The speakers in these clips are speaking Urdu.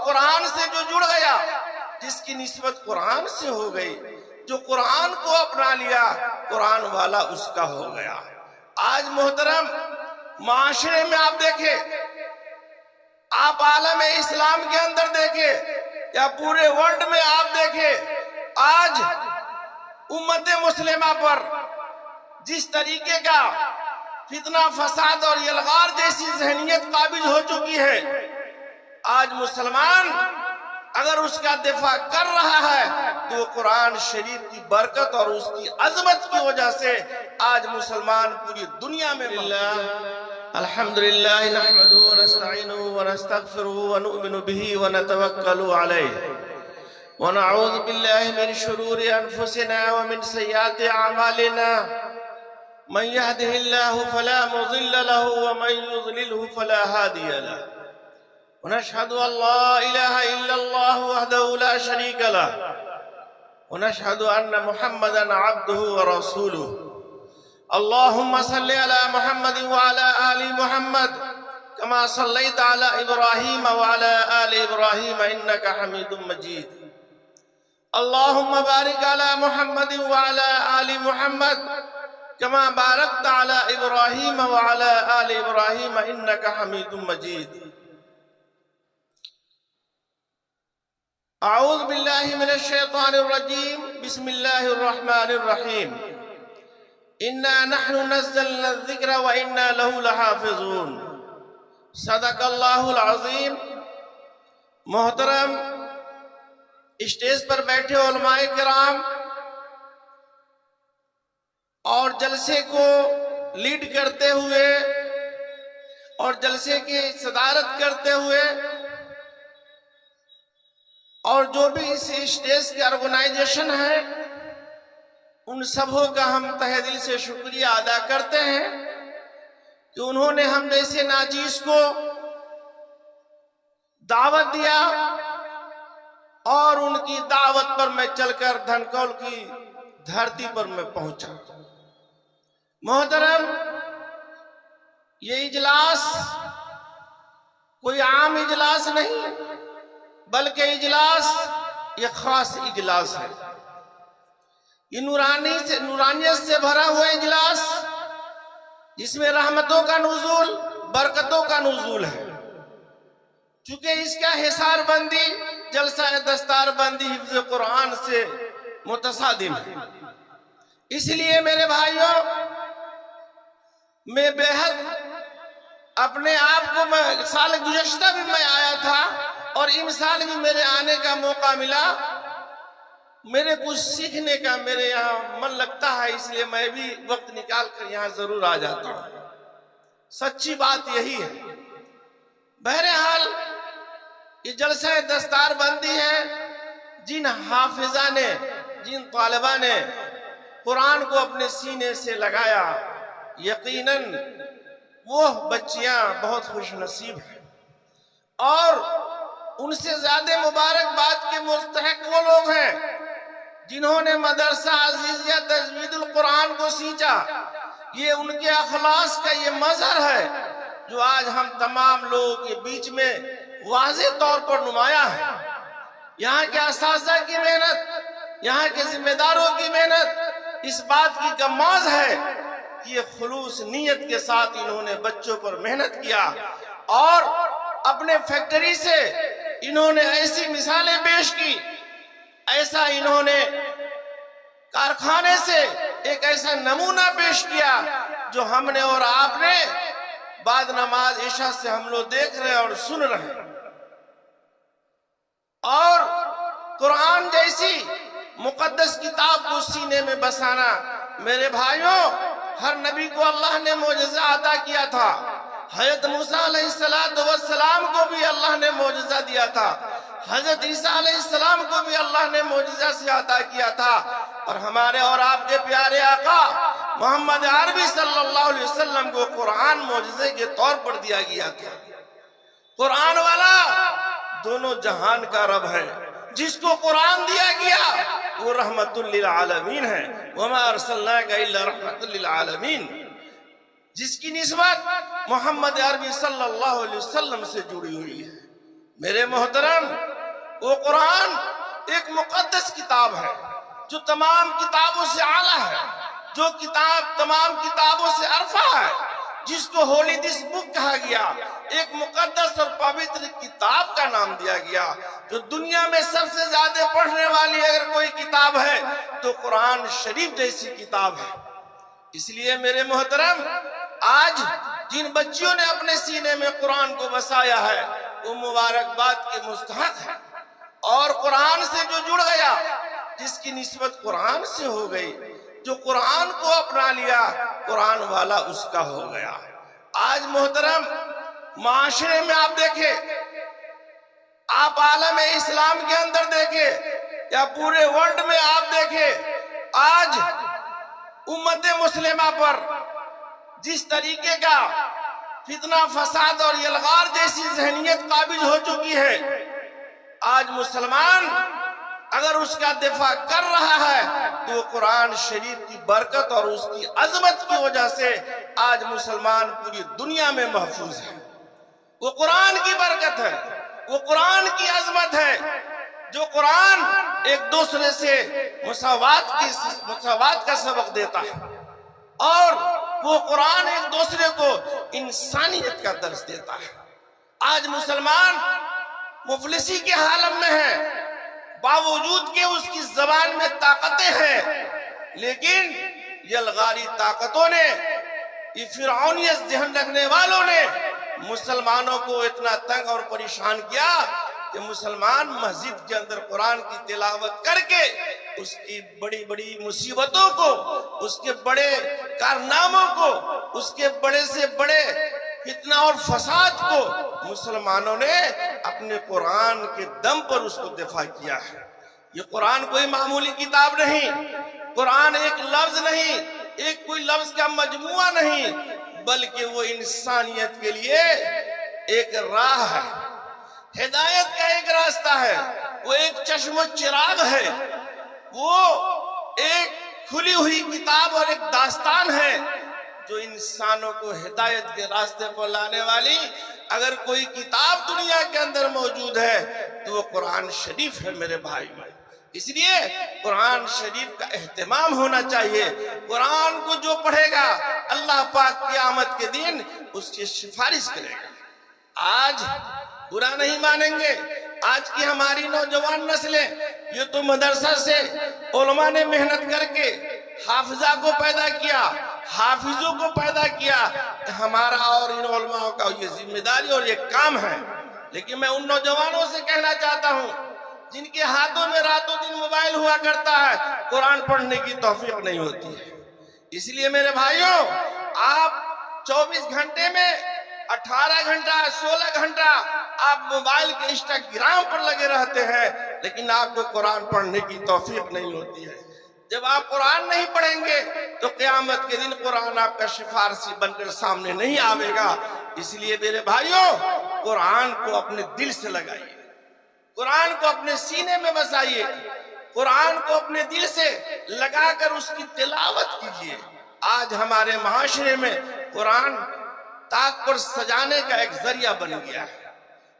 قرآن سے جو جڑ گیا، جس کی نسبت قرآن سے ہو گئی، جو قرآن کو اپنا لیا، قرآن والا اس کا ہو گیا۔ آج محترم معاشرے میں آپ دیکھیں، آپ عالم اسلام کے اندر دیکھیں یا پورے ورلڈ میں آپ دیکھیں، آج امت مسلمہ پر جس طریقے کا فتنہ فساد اور یلغار جیسی ذہنیت قابض ہو چکی ہے، آج مسلمان اگر اس کا دفاع کر رہا ہے تو قرآن شریف کی برکت اور اس کی عظمت کی وجہ سے آج مسلمان پوری دنیا میں الحمدللہ نحمدہ ونستعینہ ونستغفرہ ونؤمن بہ ونتوکل علیہ ونعوذ باللہ من شرور انفسنا ومن سیئات اعمالنا من يهده الله فلا مضل له ومن يضلله فلا هادي له ونشهد أن لا إله إلا الله وحده لا شريك له ونشهد أن محمدا عبده ورسوله اللهم صل على محمد وعلى آل محمد كما صليت على إبراهيم وعلى آل إبراهيم إنك حميد مجيد اللهم بارك على محمد وعلى آل محمد كما باركت على إبراهيم وعلى آل إبراهيم إنك حميد مجيد أعوذ بالله من الشيطان الرجيم بسم الله الرحمن الرحيم إنا نحن نزلنا الذكر وإنا له لحافظون صدق الله العظيم۔ محترم اسٹیج پر بیٹھے علماء کرام اور جلسے کو لیڈ کرتے ہوئے اور جلسے کی صدارت کرتے ہوئے اور جو بھی اس اسٹیج کے آرگنائزیشن ہے، ان سبوں کا ہم تہہ دل سے شکریہ ادا کرتے ہیں کہ انہوں نے ہم جیسے ناچیز کو دعوت دیا اور ان کی دعوت پر میں چل کر دھنکول کی دھرتی پر میں پہنچا۔ محترم، یہ اجلاس کوئی عام اجلاس نہیں بلکہ اجلاس یہ خاص اجلاس ہے۔ یہ نورانیت سے بھرا ہوا اجلاس جس میں رحمتوں کا نزول، برکتوں کا نزول ہے۔ چونکہ اس کا حصار بندی، جلسہ دستار بندی حفظ قرآن سے متصادم ہے، اس لیے میرے بھائیوں، میں بے حد اپنے آپ کو سال گزشتہ بھی میں آیا تھا اور ان سال بھی میرے آنے کا موقع ملا، میرے کچھ سیکھنے کا میرے یہاں من لگتا ہے، اس لیے میں بھی وقت نکال کر یہاں ضرور آ جاتا ہوں۔ سچی بات یہی ہے۔ بہرحال یہ جلسہ دستار بندی ہے، جن حافظہ نے، جن طالبہ نے قرآن کو اپنے سینے سے لگایا، یقیناً وہ بچیاں بہت خوش نصیب ہیں، اور ان سے زیادہ مبارکباد کے مستحق وہ لوگ ہیں جنہوں نے مدرسہ عزیزیہ تجوید القرآن کو سینچا۔ یہ ان کے اخلاص کا یہ مظہر ہے جو آج ہم تمام لوگوں کے بیچ میں واضح طور پر نمایاں ہے۔ یہاں کے اساتذہ کی محنت، یہاں کے ذمہ داروں کی محنت اس بات کی گماز ہے کہ یہ خلوص نیت کے ساتھ انہوں نے بچوں پر محنت کیا، اور اپنے فیکٹری سے انہوں نے ایسی مثالیں پیش کی، ایسا انہوں نے کارخانے سے ایک ایسا نمونہ پیش کیا جو ہم نے اور آپ نے بعد نماز عشاء سے ہم لوگ دیکھ رہے اور سن رہے ہیں۔ اور قرآن جیسی مقدس کتاب کو سینے میں بسانا، میرے بھائیوں، ہر نبی کو اللہ نے معجزہ عطا کیا تھا۔ حضرت موسیٰ علیہ السلام کو بھی اللہ نے معجزہ دیا تھا، حضرت عیسیٰ علیہ السلام کو بھی اللہ نے معجزہ سے عطا کیا تھا، اور ہمارے اور آپ کے پیارے آقا محمد عربی صلی اللہ علیہ وسلم کو قرآن معجزے کے طور پر دیا گیا تھا۔ قرآن والا دونوں جہان کا رب ہے، جس کو قرآن دیا گیا وہ رحمت للعالمین ہے، وما ارسلناک الا رحمت للعالمین، جس کی نسبت محمد عربی صلی اللہ علیہ وسلم سے جڑی ہوئی ہے۔ میرے محترم، وہ قرآن ایک مقدس کتاب ہے جو تمام کتابوں سے اعلیٰ ہے، جو کتاب تمام کتابوں سے ارفع ہے، جس کو ہولی دس بک کہا گیا، ایک مقدس اور پوتر کتاب کا نام دیا گیا، جو دنیا میں سب سے زیادہ پڑھنے والی اگر کوئی کتاب ہے تو قرآن شریف جیسی کتاب ہے۔ اس لیے میرے محترم، آج جن بچیوں نے اپنے سینے میں قرآن کو بسایا ہے وہ مبارکباد کے مستحق ہے، اور قرآن سے جو جڑ گیا، جس کی نسبت قرآن سے ہو گئی، جو قرآن کو اپنا لیا، قرآن والا اس کا ہو گیا۔ آج محترم، معاشرے میں آپ دیکھیں، آپ عالم اسلام کے اندر دیکھیں یا پورے ورلڈ میں آپ دیکھیں، آج امت مسلمہ پر جس طریقے کا فتنہ فساد اور یلغار جیسی ذہنیت قابض ہو چکی ہے، آج مسلمان اگر اس کا دفاع کر رہا ہے تو قرآن شریف کی برکت اور اس کی عظمت کی وجہ سے آج مسلمان پوری دنیا میں محفوظ ہے۔ وہ قرآن کی برکت ہے، وہ قرآن کی عظمت ہے، جو قرآن ایک دوسرے سے مساوات کا سبق دیتا ہے، اور وہ قرآن ایک دوسرے کو انسانیت کا درس دیتا ہے۔ آج مسلمان مفلسی کے حالت میں ہے، باوجود کہ اس کی زبان میں طاقتیں ہیں، لیکن یلغاری طاقتوں نے، یہ فرعونیت ذہن رکھنے والوں نے مسلمانوں کو اتنا تنگ اور پریشان کیا کہ مسلمان مسجد کے اندر قرآن کی تلاوت کر کے اس کی بڑی بڑی مصیبتوں کو، اس کے بڑے کارناموں کو، اس کے بڑے سے بڑے فتنہ اور فساد کو مسلمانوں نے اپنے قرآن کے دم پر اس کو دفاع کیا ہے۔ یہ قرآن کوئی معمولی کتاب نہیں، قرآن ایک لفظ نہیں، ایک کوئی لفظ کا مجموعہ نہیں، بلکہ وہ انسانیت کے لیے ایک راہ ہے، ہدایت کا ایک راستہ ہے، وہ ایک چشم و چراغ ہے، وہ ایک کھلی ہوئی کتاب اور ایک داستان ہے جو انسانوں کو ہدایت کے راستے پر لانے والی اگر کوئی کتاب دنیا کے اندر موجود ہے تو وہ قرآن شریف ہے میرے بھائی۔ اس لیے قرآن شریف کا اہتمام ہونا چاہیے۔ قرآن کو جو پڑھے گا اللہ پاک قیامت کے دن اس کی سفارش کرے گا۔ آج برا نہیں مانیں گے، آج کی ہماری نوجوان نسلیں، یہ تو مدرسہ سے علماء نے محنت کر کے حافظہ کو پیدا کیا، حافظوں کو پیدا کیا، ہمارا اور ان علماء کا یہ ذمہ داری اور یہ کام ہے۔ لیکن میں ان نوجوانوں سے کہنا چاہتا ہوں جن کے ہاتھوں میں راتوں دن موبائل ہوا کرتا ہے، قرآن پڑھنے کی توفیق نہیں ہوتی ہے۔ اس لیے میرے بھائیوں، آپ 24 گھنٹے میں 18 گھنٹہ 16 گھنٹہ آپ موبائل کے انسٹاگرام پر لگے رہتے ہیں، لیکن آپ کو قرآن پڑھنے کی توفیق نہیں ہوتی ہے۔ جب آپ قرآن نہیں پڑھیں گے تو قیامت کے دن قرآن آپ کا سفارشی بن کر سامنے نہیں آئے گا۔ اس لیے میرے بھائیوں، قرآن کو اپنے دل سے لگائیے، قرآن کو اپنے سینے میں بسائیے، قرآن کو اپنے دل سے لگا کر اس کی تلاوت کیجیے۔ آج ہمارے معاشرے میں قرآن طاق پر سجانے کا ایک ذریعہ بن گیا ہے۔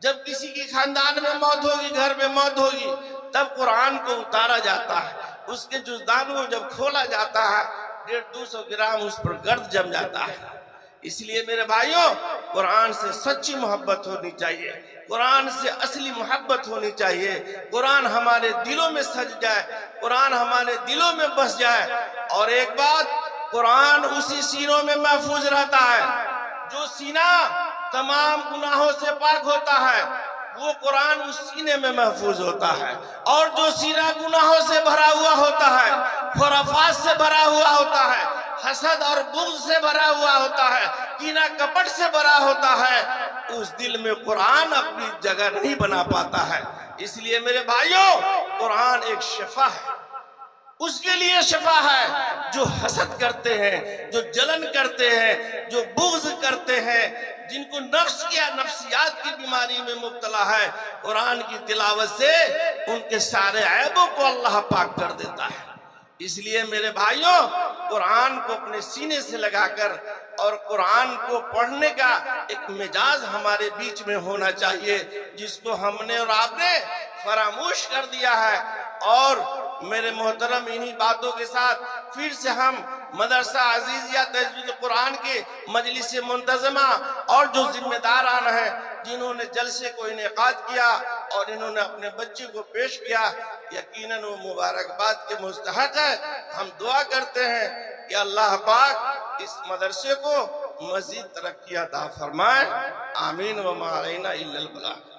جب کسی کی خاندان میں موت ہوگی، گھر میں موت ہوگی، تب قرآن کو اتارا جاتا ہے، اس کے جزدانوں جب کھولا جاتا ہے 150-200 گرام اس پر گرد جم جاتا ہے۔ اس لیے میرے بھائیوں، قرآن سے سچی محبت ہونی چاہیے، قرآن سے اصلی محبت ہونی چاہیے، قرآن ہمارے دلوں میں سج جائے، قرآن ہمارے دلوں میں بس جائے۔ اور ایک بات، قرآن اسی سینوں میں محفوظ رہتا ہے جو سینہ تمام گناہوں سے پاک ہوتا ہے، وہ قرآن اس سینے میں محفوظ ہوتا ہے، اور جو سینہ گناہوں سے بھرا ہوا ہوتا ہے، خرافات سے بھرا ہوا ہوتا ہے، حسد اور بغض سے بھرا ہوا ہوتا ہے، کینہ کپٹ سے بھرا ہوتا ہے، اس دل میں قرآن اپنی جگہ نہیں بنا پاتا ہے۔ اس لیے میرے بھائیوں، قرآن ایک شفا ہے، اس کے لیے شفا ہے جو حسد کرتے ہیں، جو جلن کرتے ہیں، جو بغض کرتے ہیں، جن کو نفس یا نفسیات کی بیماری میں مبتلا ہے، قرآن کی تلاوت سے ان کے سارے عیبوں کو اللہ پاک کر دیتا ہے۔ اس لیے میرے بھائیوں، قرآن کو اپنے سینے سے لگا کر اور قرآن کو پڑھنے کا ایک مزاج ہمارے بیچ میں ہونا چاہیے، جس کو ہم نے اور آپ نے فراموش کر دیا ہے۔ اور میرے محترم انہی باتوں کے ساتھ پھر سے ہم مدرسہ عزیزیہ تجوید قرآن کے مجلس منتظمہ اور جو ذمہ داران ہیں جنہوں نے جلسے کو انعقاد کیا اور انہوں نے اپنے بچے کو پیش کیا، یقیناً وہ مبارکباد کے مستحق ہے۔ ہم دعا کرتے ہیں کہ اللہ پاک اس مدرسے کو مزید ترقی عطا فرمائے۔ آمین وما علینا الا البلاغ۔